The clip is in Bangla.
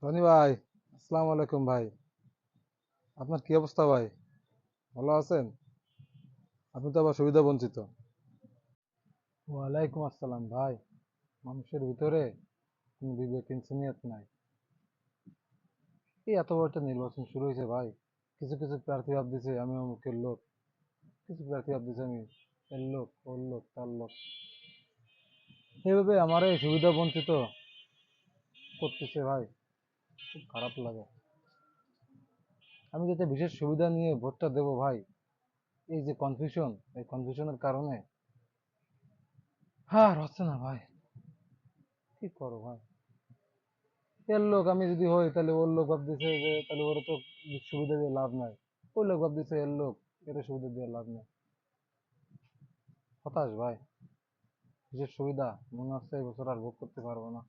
রনি ভাই, আসসালামু আলাইকুম ভাই। আপনার কি অবস্থা ভাই? ভালো আছেন? আপনি তো আবার সুবিধা বঞ্চিত। ওয়ালাইকুম আসসালাম ভাই। মানুষের ভিতরে কোনো বিবেক ইনসানিয়ত নাই। এই এত বড় একটা নির্বাচন শুরু হয়েছে ভাই। কিছু কিছু প্রার্থী ভাবতেছে আমি অমুকের লোক, কিছু প্রার্থী ভাবতেছে আমি এর লোক, ওর লোক, তার লোক। এইভাবে আমার এই সুবিধা বঞ্চিত করতেছে ভাই, খুব খারাপ লাগে। আমি যাতে বিশেষ সুবিধা নিয়ে ভোটটা দেবো ভাই, এই যে কনফিউশন, এই কনফিউশনের কারণে আর হচ্ছে না ভাই। কি করো ভাই? এর লোক আমি যদি হই তাহলে ওর লোক ভাবতেছে যে তাহলে ওরা তো সুবিধা দিয়ে লাভ নাই। ওই লোক ভাবতেছে এর লোক, এর সুবিধা দিয়ে লাভ নাই। হতাশ ভাই। বিশেষ সুবিধা মনে হচ্ছে এই বছর আর ভোগ করতে পারবো না।